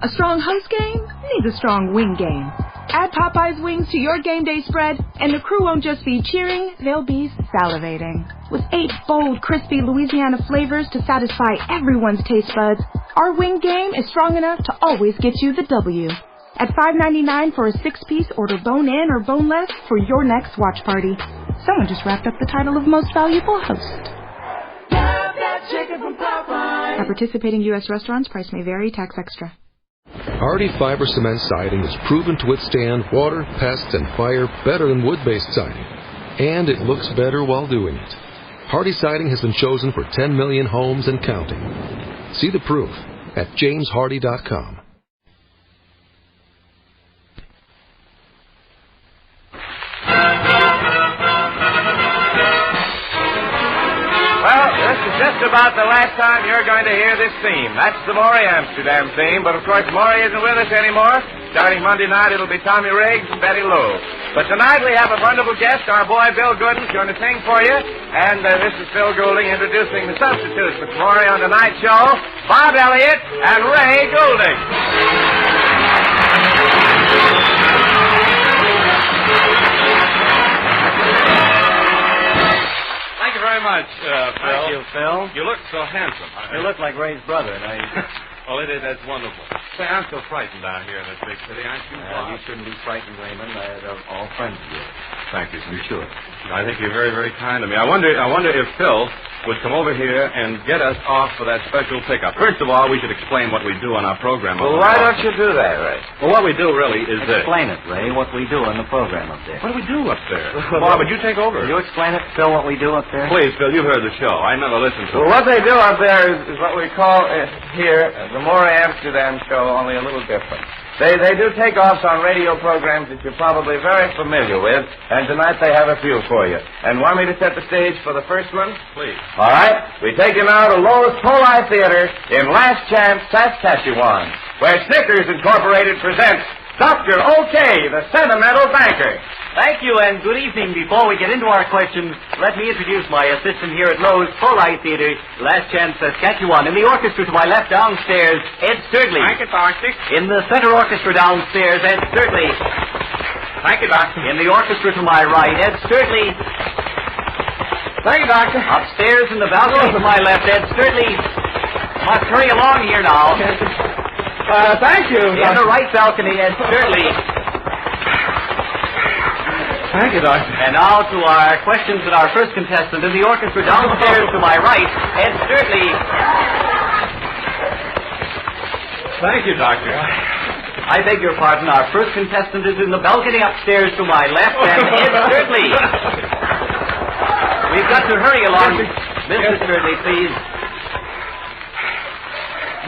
A strong host game needs a strong wing game. Add Popeye's wings to your game day spread, and the crew won't just be cheering, they'll be salivating. With 8 bold, crispy Louisiana flavors to satisfy everyone's taste buds, our wing game is strong enough to always get you the W. At $5.99 for a 6-piece, order bone-in or boneless for your next watch party. Someone just wrapped up the title of Most Valuable Host. Love that chicken from Popeye. At participating U.S. restaurants, price may vary, tax extra. Hardy fiber cement siding is proven to withstand water, pests, and fire better than wood-based siding. And it looks better while doing it. Hardy siding has been chosen for 10 million homes and counting. See the proof at jameshardy.com. Well, this is just about the last time you're going to hear this theme. That's the Maury Amsterdam theme, but of course Maury isn't with us anymore. Starting Monday night, it'll be Tommy Riggs and Betty Lou. But tonight we have a wonderful guest. Our boy Bill Gooding's going to sing for you. And this is Phil Goulding introducing the substitutes for Maury on tonight's show, Bob Elliott and Ray Goulding. Thank you very much, Phil. Thank you, Phil. You look so handsome. You look like Ray's brother, and Well, that's wonderful. Say, I'm so frightened down here in this big city, aren't you? You shouldn't be frightened, Raymond. They're all friends of yours. Thank you, sir. You should. I think you're very, very kind to me. I wonder if Phil would come over here and get us off for that special pickup. First of all, we should explain what we do on our program. Well, why don't you do that, Ray? Well, what we do really is this. Explain it, Ray, what we do on the program up there. What do we do up there? Bob, would you take over? Will you explain it, Phil, what we do up there? Please, Phil, you've heard the show. I never listened to it. Well, what they do up there is what we call here the Maury Amsterdam show, only a little different. They do takeoffs on radio programs that you're probably very familiar with, and tonight they have a few for you. And want me to set the stage for the first one? Please. All right. We take you now to Lowe's Poli Theater in Last Chance, Saskatchewan, where Snickers Incorporated presents Dr. O.K., the Sentimental Banker. Thank you, and good evening. Before we get into our questions, let me introduce my assistant here at Lowe's Poli Theater, Last Chance, Saskatchewan. In the orchestra to my left downstairs, Ed Sturdley. Thank you, Doctor. In the center orchestra downstairs, Ed Sturdley. Thank you, Doctor. In the orchestra to my right, Ed Sturdley. Thank you, Doctor. Upstairs in the balcony to my left, Ed Sturdley. Must hurry along here now. Thank you. In the right balcony, Ed Sturdley. Thank you, Doctor. And now to our questions with our first contestant in the orchestra downstairs to my right, Ed Sturdley. Thank you, Doctor. I beg your pardon, our first contestant is in the balcony upstairs to my left, and Ed Sturdley. We've got to hurry along. Mr. Sturdley, please.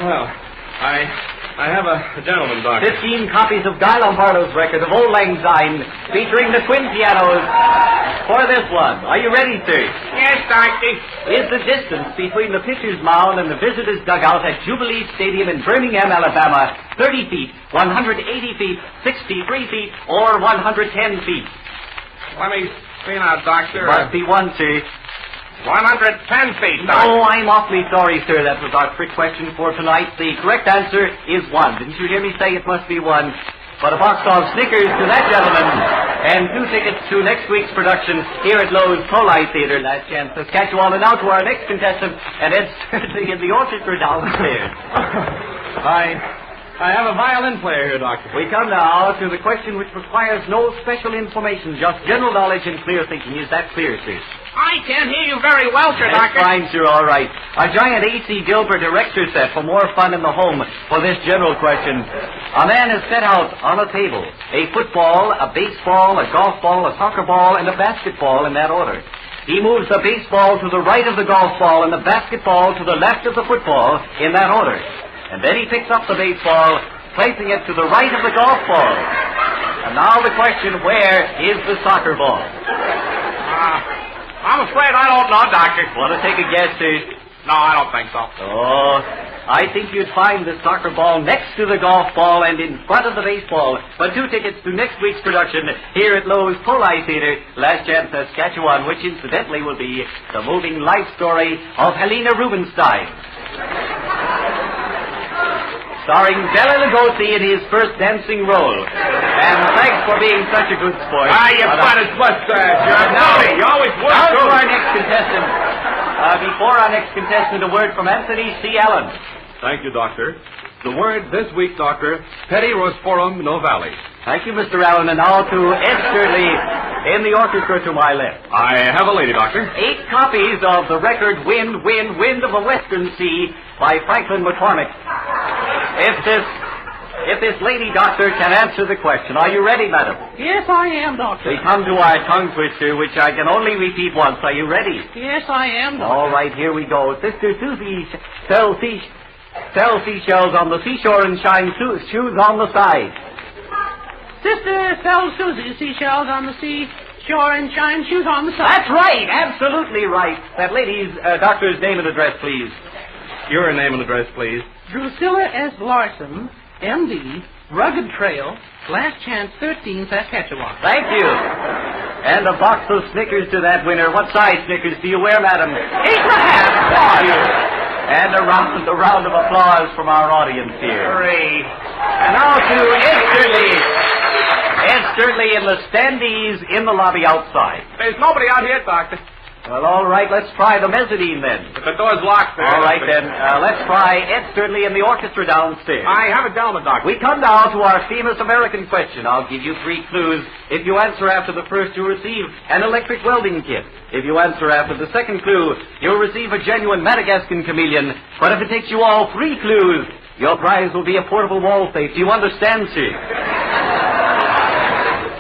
Well, I have a gentleman, Doctor. 15 copies of Guy Lombardo's record of Old Lang Syne, featuring the twin pianos for this one. Are you ready, sir? Yes, Doctor. Is the distance between the pitcher's mound and the visitor's dugout at Jubilee Stadium in Birmingham, Alabama, 30 feet, 180 feet, 63 feet, or 110 feet? Let me see now, Doctor. Must be one, sir. 110 feet, Doctor. Oh, I'm awfully sorry, sir. That was our trick question for tonight. The correct answer is 1. Didn't you hear me say it must be 1? But a box of Snickers to that gentleman, and 2 tickets to next week's production here at Lowe's Poli Theater, Last Chance, Saskatchewan. And now to our next contestant, and Ed Sturdley in the orchestra downstairs. I have a violin player here, Doctor. We come now to the question which requires no special information, just general knowledge and clear thinking. Is that clear, sir? I can hear you very well, sir, That's Doctor. fine, sir, all right. A giant A.C. Gilbert erector set for more fun in the home for this general question. A man has set out on a table a football, a baseball, a golf ball, a soccer ball, and a basketball in that order. He moves the baseball to the right of the golf ball and the basketball to the left of the football in that order. And then he picks up the baseball, placing it to the right of the golf ball. And now the question, where is the soccer ball? I'm afraid I don't know, Doctor. Want to take a guess, sir? No, I don't think so. Oh, I think you'd find the soccer ball next to the golf ball and in front of the baseball. But 2 tickets to next week's production here at Lowe's Poli Theater, Last Chance, Saskatchewan, which incidentally will be the moving life story of Helena Rubinstein. starring Bela Lugosi in his first dancing role. And thanks for being such a good sport. You Spanish mustache. You always were Now good. to our next contestant. Before our next contestant, a word from Anthony C. Allen. Thank you, Doctor. The word this week, Doctor, Pedirosporum novalis. Thank you, Mr. Allen. And now to Ed Shirley in the orchestra to my left. I have a lady, Doctor. 8 copies of the record Wind, Wind, Wind of the Western Sea by Franklin McCormick. If this lady doctor can answer the question. Are you ready, madam? Yes, I am, Doctor. We come to our tongue twister, which I can only repeat once. Are you ready? Yes, I am, Doctor. All right, here we go. Sister Susie sells seashells on the seashore and shines shoes on the side. Sister sells Susie seashells on the seashore and shine shoes on the side. That's right. Absolutely right. That lady's doctor's name and address, please. Your name and address, please. Drusilla S. Larson, M.D., Rugged Trail, Last Chance 13, Saskatchewan. Thank you. And a box of Snickers to that winner. What size Snickers do you wear, madam? 8.5. Oh, you. And a round of applause from our audience here. Hooray. And now to Ed Shirley. Ed Shirley in the standees in the lobby outside. There's nobody out here, Doctor. Well, all right, let's try the mezzanine then. But the door's locked there. All right, then. Let's try Ed Shirley in the orchestra downstairs. I have a gentleman, Doctor. We come now to our famous American question. I'll give you 3 clues. If you answer after the first, you'll receive an electric welding kit. If you answer after the second clue, you'll receive a genuine Madagascan chameleon. But if it takes you all 3 clues, your prize will be a portable wall safe. Do you understand, sir?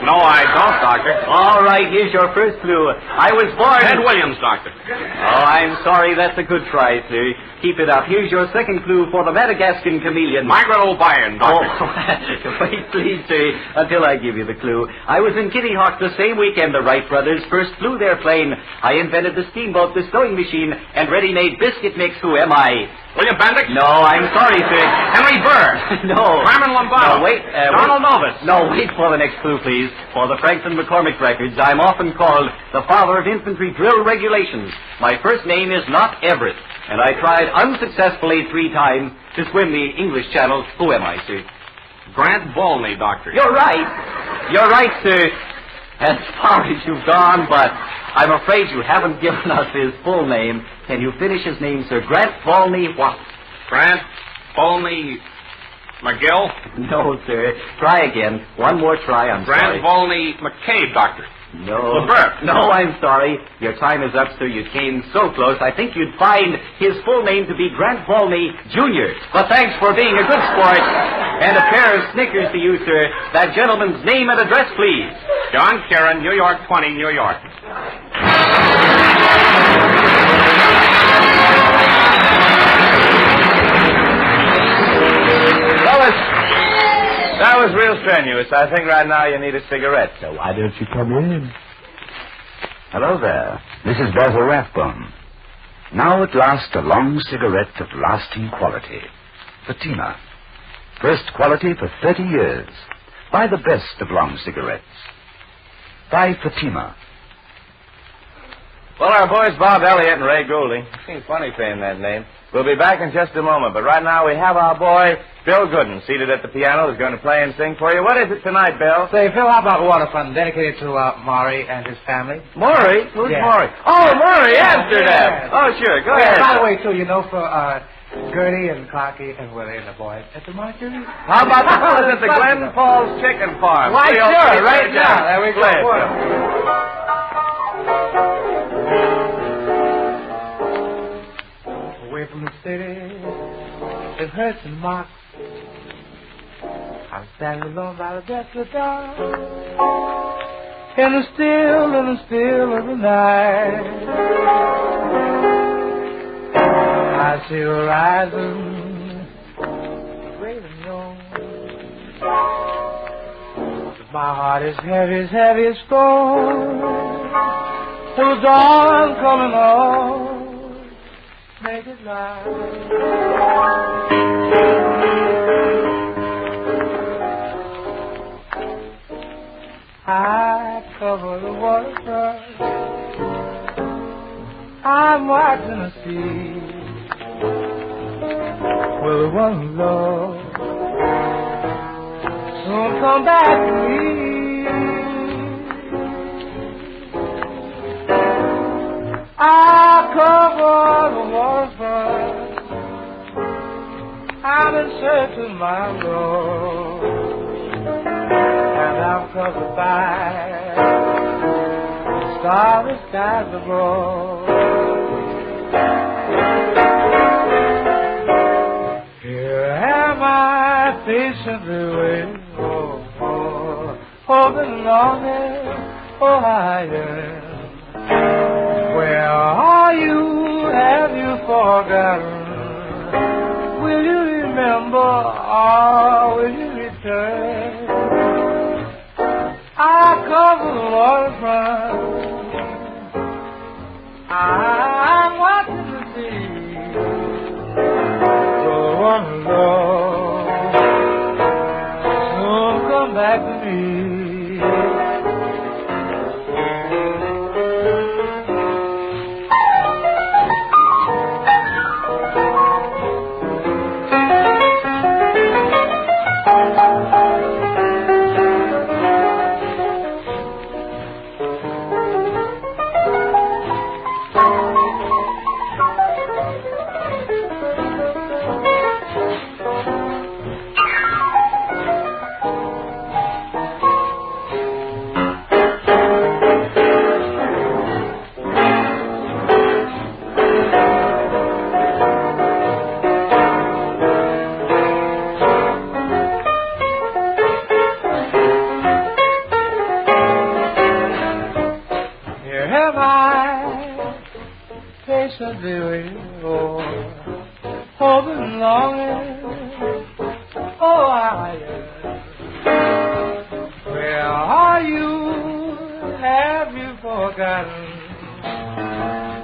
No, I don't, Doctor. All right, here's your first clue. I was born... Ted Williams, Doctor. Oh, I'm sorry. That's a good try, sir. Keep it up. Here's your second clue for the Madagascan chameleon. Margaret O'Brien, Doctor. Oh, wait, please, sir, until I give you the clue. I was in Kitty Hawk the same weekend the Wright brothers first flew their plane. I invented the steamboat, the sewing machine, and ready-made biscuit mix. Who am I? William Bendix? No, I'm sorry, sir. Henry Burr? No. Carmen Lombardo? No, wait. Donald Novus? No, wait for the next clue, please. For the Franklin McCormick records, I'm often called the father of infantry drill regulations. My first name is not Everett, and I tried unsuccessfully 3 times to swim the English Channel. Who am I, sir? Grant Volney, Doctor. You're right. You're right, sir. As far as you've gone, but I'm afraid you haven't given us his full name. Can you finish his name, sir? Grant Volney what? Grant Volney McGill? No, sir. Try again. One more try, I'm sorry. Grant Volney McCabe, Doctor. No. LeBert. No, I'm sorry. Your time is up, sir. You came so close. I think you'd find his full name to be Grant Volney, Jr. But thanks for being a good sport. And a pair of Snickers to you, sir. That gentleman's name and address, please. John Kieran, New York 20, New York. That was real strenuous. I think right now you need a cigarette. So why don't you come in? Hello there. This is Basil Rathbone. Now at last a long cigarette of lasting quality. Fatima. First quality for 30 years. Buy the best of long cigarettes. Buy Fatima. Well, our boys Bob Elliott and Ray Goulding. Seems funny saying that name. We'll be back in just a moment, but right now we have our boy Bill Gooden seated at the piano, who's going to play and sing for you. What is it tonight, Bill? Say, Phil, how about Waterfront, dedicated to Maury and his family? Maury? Who's Yeah. Maury? Oh, Maury, Amsterdam. Yeah. Oh, sure. Go Yeah, ahead. by the way, too, you know, for Gertie and Clarky and Willie and the boys at the market. How about the fellas at the Glen Falls Chicken Farm? Why, 303 sure, right St. now. John. There we go. Play it, Boy. Bill. Away from the city, it hurts and mocks. I'm standing alone by the desk of the dark. In the still of the night, I see the horizon, great and low. But my heart is heavy as stone. Till the dawn coming on, make it light. I cover the waterfront. I'm watching the sea. Will the one who loves come back to me. I cover the waterfront. I'm in search of my Lord, and I'm covered by the starry skies abroad. Here am I patiently waiting for the longing, oh I am. Where are you? Have you forgotten? Will you remember or will you return? I cover the waterfront. I'm watching the sea. So one love soon come back to me.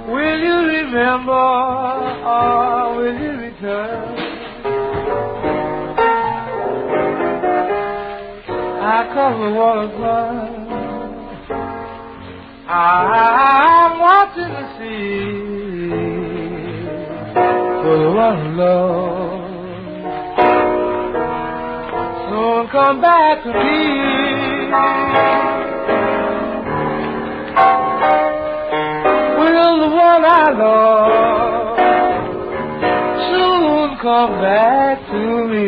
Will you remember or will you return? I cover the waterfront. I'm watching the sea for the one love. Soon come back to me. Will the one I love soon come back to me?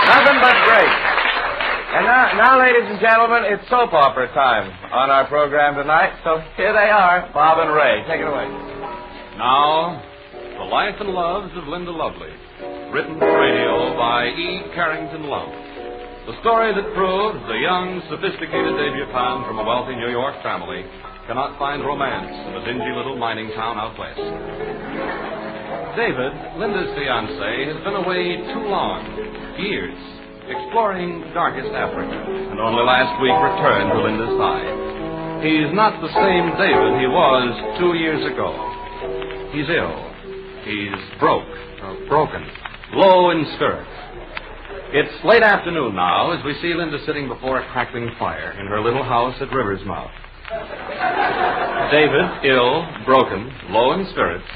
Nothing but great. And now, ladies and gentlemen, it's soap opera time on our program tonight. So here they are, Bob and Ray. Take it away. Now, The Life and Loves of Linda Lovely, written for radio by E. Carrington Lump. The story that proves the young, sophisticated debutante from a wealthy New York family cannot find romance in a dingy little mining town out west. David, Linda's fiancé, has been away too long, years, exploring darkest Africa, and only last week returned to Linda's side. He's not the same David he was 2 years ago. He's ill. He's broken, low in spirit. It's late afternoon now as we see Linda sitting before a crackling fire in her little house at River's Mouth. David, ill, broken, low in spirits,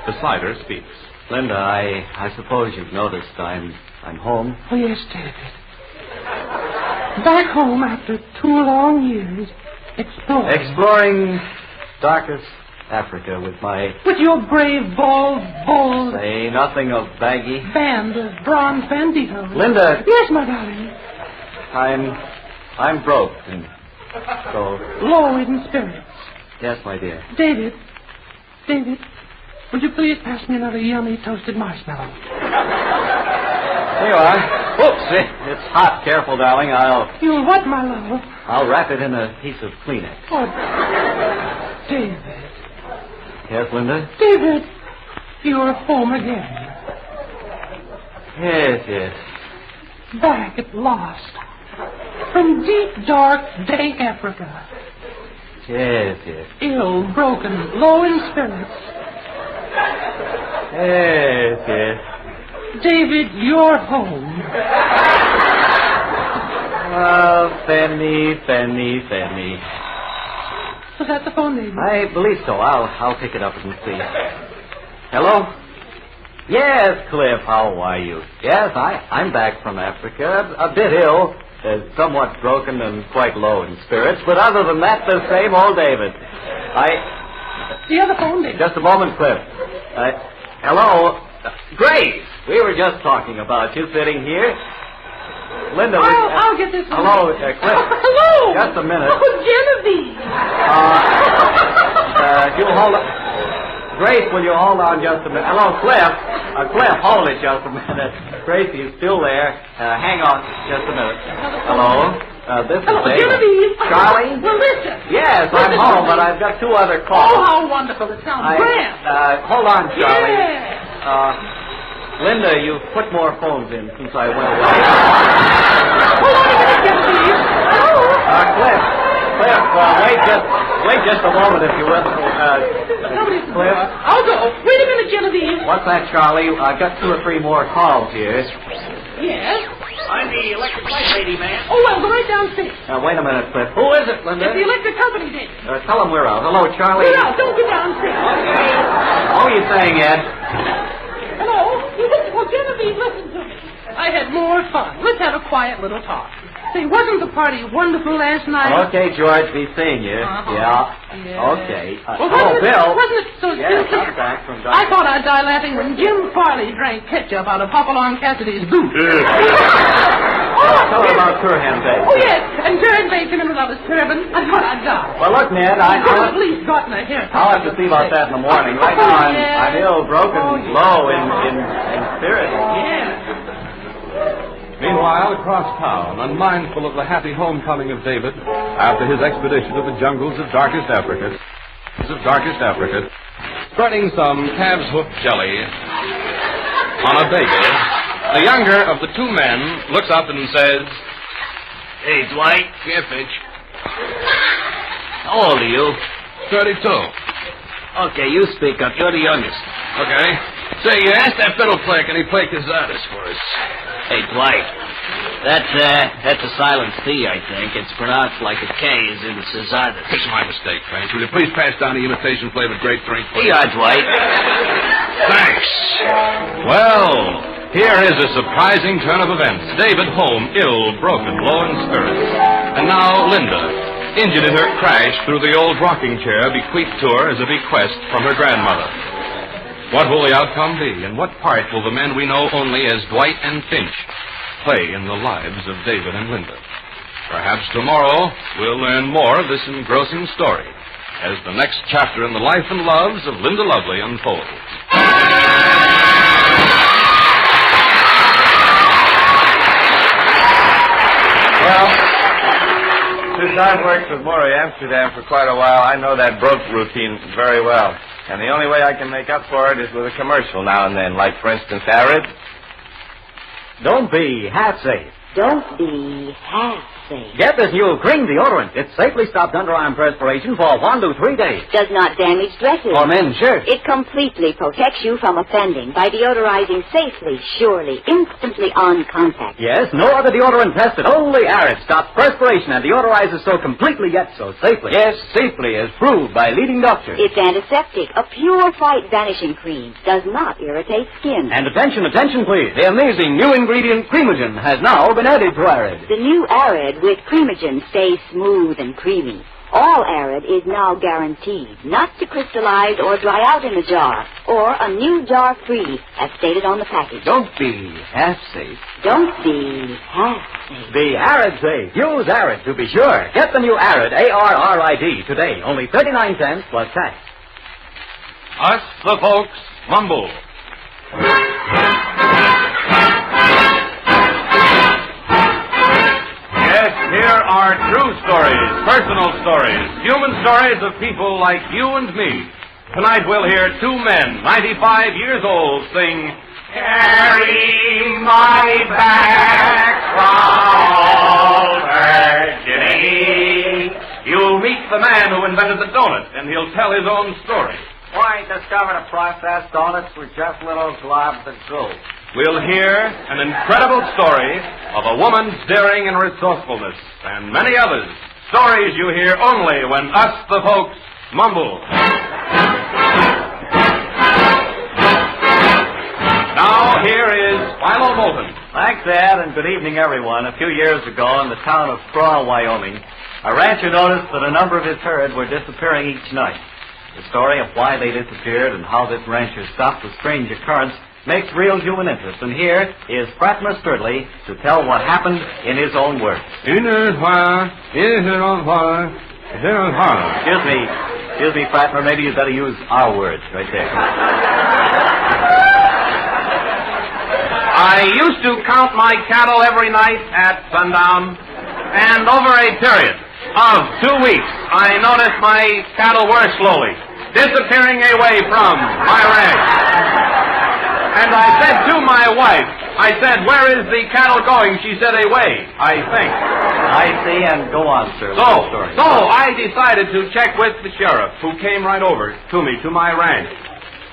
beside her speaks. Linda, I suppose you've noticed I'm home. Oh, yes, David. Back home after 2 long years, Exploring darkest Africa with your brave, bold... Say nothing of baggy... band of bronze banditos. Linda... Yes, my darling. I'm broke and so... low in spirits. Yes, my dear. David, would you please pass me another yummy toasted marshmallow? There you are. Oops, it's hot. Careful, darling. You'll what, my love? I'll wrap it in a piece of Kleenex. Oh, David. Yes, Linda? David, you're home again. Yes. Back at last. From deep, dark, dank Africa. Yes. Ill, broken, low in spirits. Yes. David, you're home. Oh, Fanny. Was that the phone, David? I believe so. I'll pick it up and see. Hello? Yes, Cliff, how are you? Yes, I'm back from Africa. A bit ill, somewhat broken and quite low in spirits, but other than that, the same old David. The other phone, David. Just a moment, Cliff. Hello? Grace, we were just talking about you sitting here. Linda, I'll get this one. Hello, Cliff. Hello. Just a minute. Oh, Genevieve. You'll hold on. Grace, will you hold on just a minute? Hello, Cliff. Cliff, hold it just a minute. Gracie is still there. Hang on just a minute. Hello. This is David. Genevieve. Charlie? Well, listen. Yes, I'm home, but I've got 2 other calls. Oh, how wonderful. It sounds grand. Hold on, Charlie. Yeah. Linda, you've put more phones in since I went away. Hold on a minute, Genevieve. Cliff, wait just a moment, if you will. Cliff? I'll go. Wait a minute, Genevieve. What's that, Charlie? I've got 2 or 3 more calls here. Yes? I'm the electric light lady, man. Oh, well, go right downstairs. Wait a minute, Cliff. Who is it, Linda? It's the electric company, David. Tell them we're out. Hello, Charlie. We're out. Don't go downstairs. Okay. What are you saying, Ed? Hello? Well, Genevieve, listen to me. I had more fun. Let's have a quiet little talk. Say, wasn't the party wonderful last night? Okay, George, be seeing you. Yeah. Okay. Bill. Wasn't it so Yes, silly? I'm back from I thought I'd die laughing when Jim Farley drank ketchup out of Hopalong Cassidy's boot. Tell her about Turhan Bay. Oh, yes, and Turhan Bay came in without his turban. I thought I'd die. Well, look, Ned, I've at least gotten a haircut. I'll have to see about that in the morning. Right now, I'm ill, broken, low in spirit. Yeah. Meanwhile, across town, unmindful of the happy homecoming of David after his expedition to the jungles of darkest Africa, spreading some calf's hoof jelly on a bagel, the younger of the 2 men looks up and says, Hey, Dwight. "Yeah, Finch." How old are you? 32. Okay, you speak up. You're the youngest. Okay. Say, ask that fiddle player, can he play Cazares for us? Hey, Dwight. That's a silent C, I think. It's pronounced like a K is in Cesares. It's my mistake, Finch. Will you please pass down the imitation-flavored grape drink? Here you are, Dwight. Thanks. Well, here is a surprising turn of events. David home, ill, broken, low in spirits. And now Linda, injured in her crash through the old rocking chair bequeathed to her as a bequest from her grandmother. What will the outcome be, and what part will the men we know only as Dwight and Finch play in the lives of David and Linda? Perhaps tomorrow we'll learn more of this engrossing story as the next chapter in the life and loves of Linda Lovely unfolds. Well, since I've worked with Maury Amsterdam for quite a while, I know that broke routine very well. And the only way I can make up for it is with a commercial now and then. Like, for instance, Arid. Don't be half safe. Don't be half safe. Get this new cream deodorant. It safely stops underarm perspiration for 1 to 3 days. Does not damage dresses. Or men's shirts. It completely protects you from offending by deodorizing safely, surely, instantly on contact. Yes, no other deodorant tested. Only Arid stops perspiration and deodorizes so completely yet so safely. Yes, safely, as proved by leading doctors. It's antiseptic, a pure white vanishing cream. Does not irritate skin. And attention, please. The amazing new ingredient Creamogen has now been added to Arid. The new Arid with Creamogen stays smooth and creamy. All Arid is now guaranteed not to crystallize or dry out in a jar, or a new jar free, as stated on the package. Don't be half safe. Don't be half safe. Be Arid safe. Use Arid to be sure. Get the new Arid, ARRID, today. Only 39 cents plus tax. Us, the folks, mumble. Yes, here are true stories, personal stories, human stories of people like you and me. Tonight we'll hear 2 men, 95 years old, sing, "Carry my back from Virginia." You'll meet the man who invented the donut, and he'll tell his own story. Why, discovered a processed donuts with just little globs of gold. We'll hear an incredible story of a woman's daring and resourcefulness, and many others Stories you hear only when us, the folks, mumble. Now, here is Philo Moulton. Thanks, Ed, and good evening, everyone. A few years ago, in the town of Straw, Wyoming, a rancher noticed that a number of his herd were disappearing each night. The story of why they disappeared and how this rancher stopped the strange occurrence makes real human interest. And here is Fratmer Sturdley to tell what happened in his own words. Excuse me, Fratmer, maybe you'd better use our words right there. I used to count my cattle every night at sundown, and over a period of 2 weeks, I noticed my cattle were slowly disappearing away from my ranch. And I said to my wife, where is the cattle going? She said, away, I think. I see, and go on, sir. So I decided to check with the sheriff, who came right over to me, to my ranch.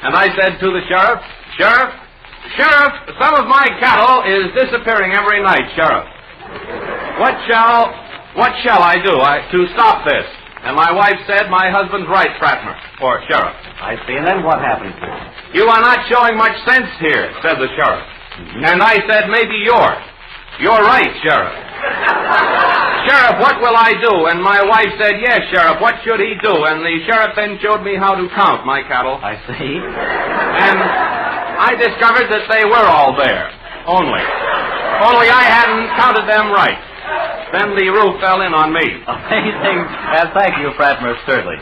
And I said to the sheriff, Sheriff, some of my cattle is disappearing every night, Sheriff. What shall I do to stop this? And my wife said, my husband's right, Fratmer, or Sheriff. I see, and then what happened, sir? You are not showing much sense here, said the sheriff. Mm-hmm. And I said, maybe you're right, Sheriff. Sheriff, what will I do? And my wife said, yes, Sheriff, what should he do? And the sheriff then showed me how to count my cattle. I see. And I discovered that they were all there, only I hadn't counted them right. Then the roof fell in on me. Amazing. And thank you, Fratmer Sturdley.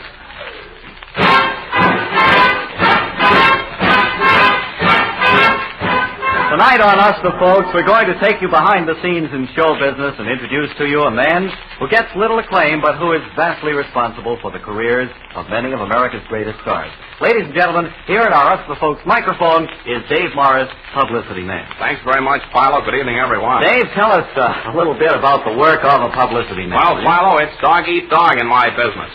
Tonight on Us the Folks, we're going to take you behind the scenes in show business and introduce to you a man who gets little acclaim but who is vastly responsible for the careers of many of America's greatest stars. Ladies and gentlemen, here at our Us the Folks microphone is Dave Morris, publicity man. Thanks very much, Philo. Good evening, everyone. Dave, tell us a little bit about the work of a publicity man. Well, Philo, it's dog eat dog in my business.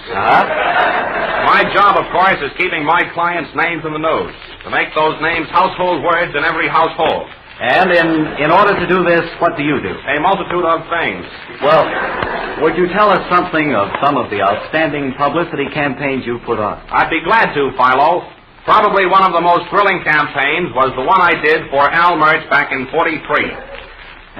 My job, of course, is keeping my clients' names in the news, to make those names household words in every household. And in order to do this, what do you do? A multitude of things. Well, would you tell us something of some of the outstanding publicity campaigns you put on? I'd be glad to, Philo. Probably one of the most thrilling campaigns was the one I did for Al Murch back in '43.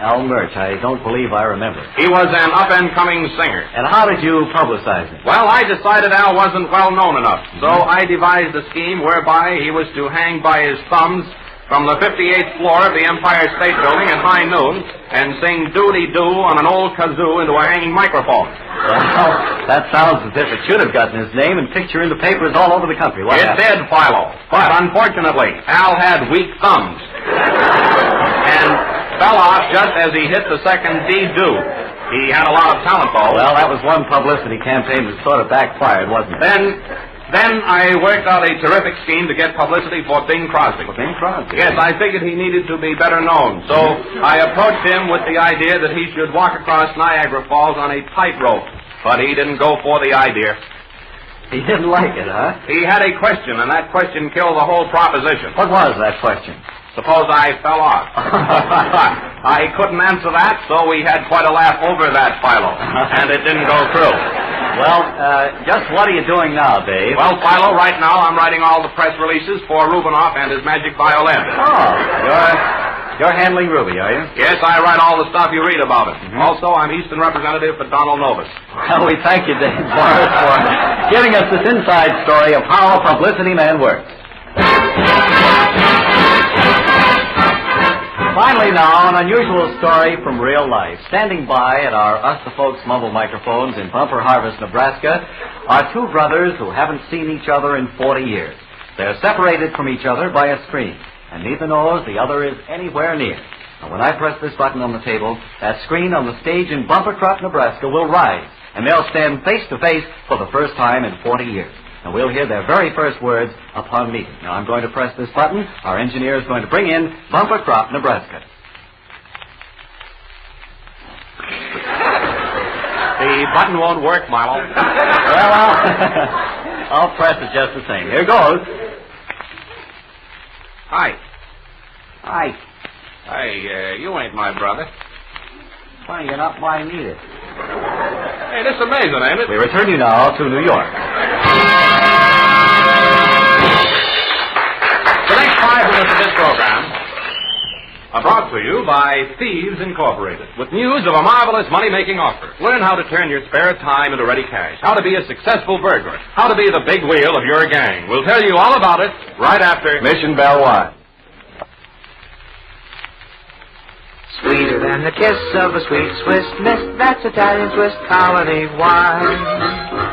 Al Murch, I don't believe I remember. He was an up-and-coming singer. And how did you publicize him? Well, I decided Al wasn't well-known enough, so I devised a scheme whereby he was to hang by his thumbs from the 58th floor of the Empire State Building at high noon and sing doody-doo on an old kazoo into a hanging microphone. Well, that sounds as if it should have gotten his name and picture in the papers all over the country. It did, Philo. But unfortunately, Al had weak thumbs and fell off just as he hit the second D-do. He had a lot of talent, though. Well, that was one publicity campaign that sort of backfired, wasn't it? Then I worked out a terrific scheme to get publicity for Bing Crosby. For Bing Crosby? Yes, I figured he needed to be better known. So I approached him with the idea that he should walk across Niagara Falls on a tightrope. But he didn't go for the idea. He didn't like it, huh? He had a question, and that question killed the whole proposition. What was that question? Suppose I fell off. I couldn't answer that, so we had quite a laugh over that, Philo. And it didn't go through. Well, just what are you doing now, Dave? Well, Philo, right now I'm writing all the press releases for Rubinoff and his magic violin. Oh, you're handling Ruby, are you? Yes, I write all the stuff you read about it. Mm-hmm. Also, I'm Eastern representative for Donald Novus. Well, we thank you, Dave Morris, for giving us this inside story of how a publicity man works. Finally now, an unusual story from real life. Standing by at our Us the Folks mobile microphones in Bumper Harvest, Nebraska, are two brothers who haven't seen each other in 40 years. They're separated from each other by a screen, and neither knows the other is anywhere near. And when I press this button on the table, that screen on the stage in Bumper Crop, Nebraska will rise, and they'll stand face to face for the first time in 40 years. And we'll hear their very first words upon meeting. Now, I'm going to press this button. Our engineer is going to bring in Bumper Crop, Nebraska. The button won't work, Milo. Well, I'll press it just the same. Here goes. Hi. Hi. Hey, you ain't my brother. Funny, you're not mine either. Hey, this is amazing, ain't it? We return you now to New York. The next 5 minutes of this program are brought to you by Thieves Incorporated, with news of a marvelous money-making offer. Learn how to turn your spare time into ready cash, how to be a successful burglar, how to be the big wheel of your gang. We'll tell you all about it right after Mission Bell 1. Sweeter than the kiss of a sweet Swiss miss, that's Italian Swiss colony wine.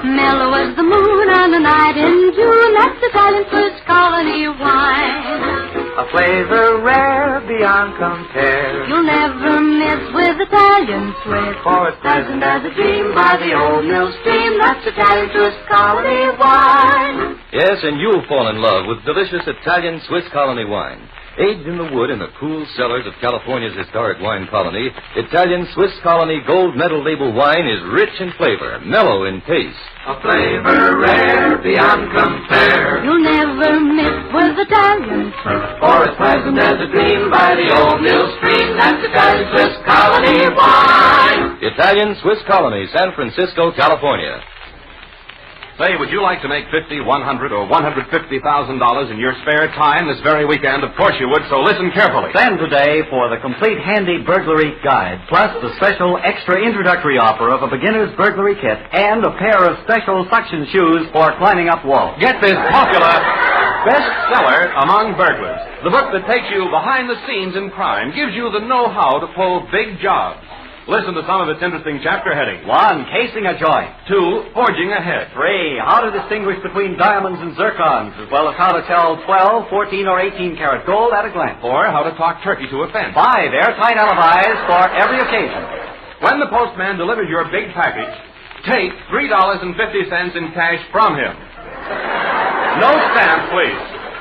Mellow as the moon on a night in June, that's Italian Swiss colony wine. A flavor rare beyond compare. You'll never miss with Italian Swiss. For it's pleasant as a dream by the old mill stream, that's Italian Swiss colony wine. Yes, and you'll fall in love with delicious Italian Swiss colony wine. Aged in the wood in the cool cellars of California's historic wine colony, Italian Swiss Colony Gold Medal Label wine is rich in flavor, mellow in taste. A flavor rare beyond compare. You'll never miss with Italian Swiss. For it's pleasant as a dream by the old mill stream, that's Italian Swiss colony wine. Italian Swiss Colony, San Francisco, California. Say, would you like to make $50,000, $100,000, or $150,000 in your spare time this very weekend? Of course you would, so listen carefully. Send today for the complete handy burglary guide, plus the special extra introductory offer of a beginner's burglary kit and a pair of special suction shoes for climbing up walls. Get this popular bestseller among burglars. The book that takes you behind the scenes in crime, gives you the know-how to pull big jobs. Listen to some of its interesting chapter headings. 1. Casing a joint. 2. Forging a head. 3. How to distinguish between diamonds and zircons, as well as how to tell 12, 14, or 18 karat gold at a glance. 4. How to talk turkey to a fence. 5. Airtight alibis for every occasion. When the postman delivers your big package, take $3.50 in cash from him. No stamp, please.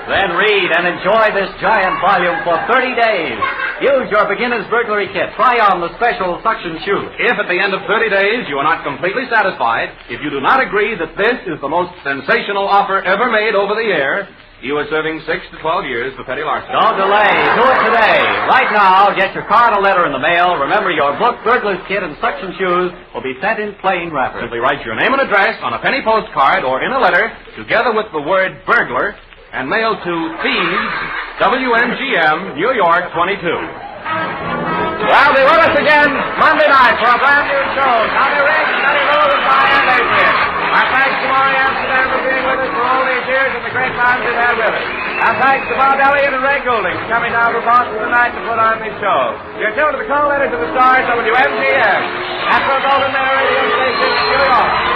Then read and enjoy this giant volume for 30 days. Use your beginner's burglary kit. Try on the special suction shoes. If at the end of 30 days you are not completely satisfied, if you do not agree that this is the most sensational offer ever made over the air, you are serving 6 to 12 years for petty larceny. Don't delay. Do it today. Right now, get your card or letter in the mail. Remember, your book, burglar's kit, and suction shoes will be sent in plain wrappers. Simply write your name and address on a penny postcard or in a letter, together with the word burglar, and mail to Thieves, WMGM, New York 22. Well, be with us again Monday night for a brand new show. Tommy Riggs, Matty Lou, and Brian Adrian. Our thanks to Maury Amsterdam for being with us for all these years and the great times they've had with us. Our thanks to Bob Elliott and Ray Goulding for coming down from Boston tonight to put on this show. You're tuned to the call letters of the stars, WMGM. Afro Golden Man Radio Station, New York.